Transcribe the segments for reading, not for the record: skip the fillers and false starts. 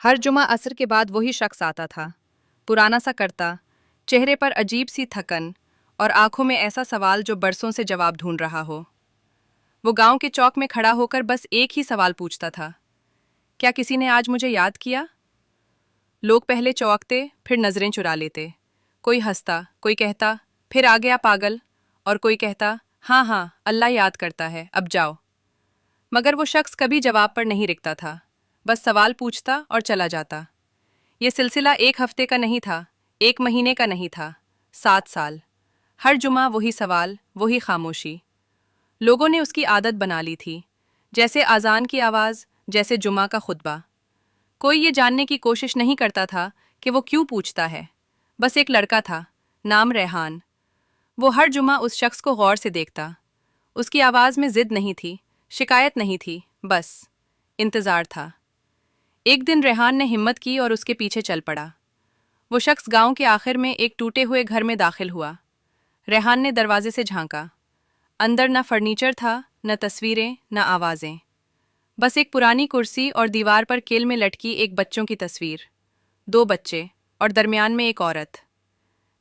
हर जुमा असर के बाद वही शख्स आता था, पुराना सा करता, चेहरे पर अजीब सी थकन और आंखों में ऐसा सवाल जो बरसों से जवाब ढूंढ रहा हो। वो गांव के चौक में खड़ा होकर बस एक ही सवाल पूछता था, क्या किसी ने आज मुझे याद किया? लोग पहले चौंकते, फिर नजरें चुरा लेते। कोई हंसता, कोई कहता, फिर आ गया पागल, और कोई कहता, हाँ हाँ, अल्लाह याद करता है, अब जाओ। मगर वो शख्स कभी जवाब पर नहीं रुकता था, बस सवाल पूछता और चला जाता। ये सिलसिला एक हफ्ते का नहीं था, एक महीने का नहीं था, 7 साल। हर जुमा वही सवाल, वही खामोशी। लोगों ने उसकी आदत बना ली थी, जैसे अजान की आवाज़, जैसे जुमा का खुतबा। कोई ये जानने की कोशिश नहीं करता था कि वो क्यों पूछता है। बस एक लड़का था, नाम रेहान। वो हर जुमा उस शख्स को गौर से देखता। उसकी आवाज़ में जिद नहीं थी, शिकायत नहीं थी, बस इंतज़ार था। एक दिन रेहान ने हिम्मत की और उसके पीछे चल पड़ा। वो शख्स गांव के आखिर में एक टूटे हुए घर में दाखिल हुआ। रेहान ने दरवाजे से झांका। अंदर न फर्नीचर था, न तस्वीरें, न आवाज़ें। बस एक पुरानी कुर्सी और दीवार पर कील में लटकी एक बच्चों की तस्वीर। 2 बच्चे और दरमियान में एक औरत।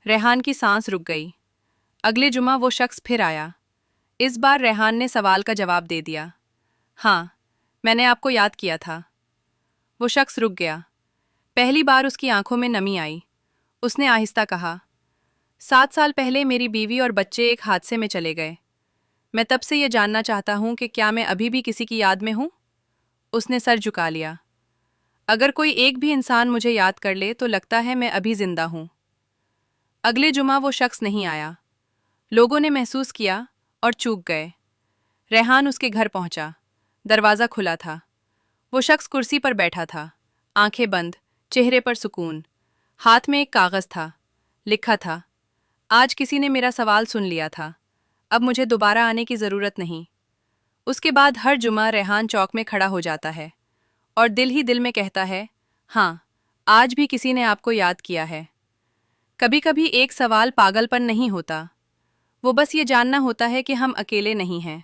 रेहान की सांस रुक गई। अगले जुमा वो शख्स फिर आया। इस बार रेहान ने सवाल का जवाब दे दिया, हाँ, मैंने आपको याद किया था। वो शख्स रुक गया। पहली बार उसकी आंखों में नमी आई। उसने आहिस्ता कहा, 7 साल पहले मेरी बीवी और बच्चे एक हादसे में चले गए। मैं तब से ये जानना चाहता हूँ कि क्या मैं अभी भी किसी की याद में हूँ। उसने सर झुका लिया। अगर कोई एक भी इंसान मुझे याद कर ले तो लगता है मैं अभी जिंदा हूँ। अगले जुमा वो शख्स नहीं आया। लोगों ने महसूस किया और चूक गए। रेहान उसके घर पहुंचा। दरवाज़ा खुला था। वो शख्स कुर्सी पर बैठा था, आंखें बंद, चेहरे पर सुकून। हाथ में एक कागज़ था, लिखा था, आज किसी ने मेरा सवाल सुन लिया था, अब मुझे दोबारा आने की ज़रूरत नहीं। उसके बाद हर जुमा रेहान चौक में खड़ा हो जाता है और दिल ही दिल में कहता है, हाँ, आज भी किसी ने आपको याद किया है। कभी कभी एक सवाल पागलपन नहीं होता, वो बस ये जानना होता है कि हम अकेले नहीं हैं।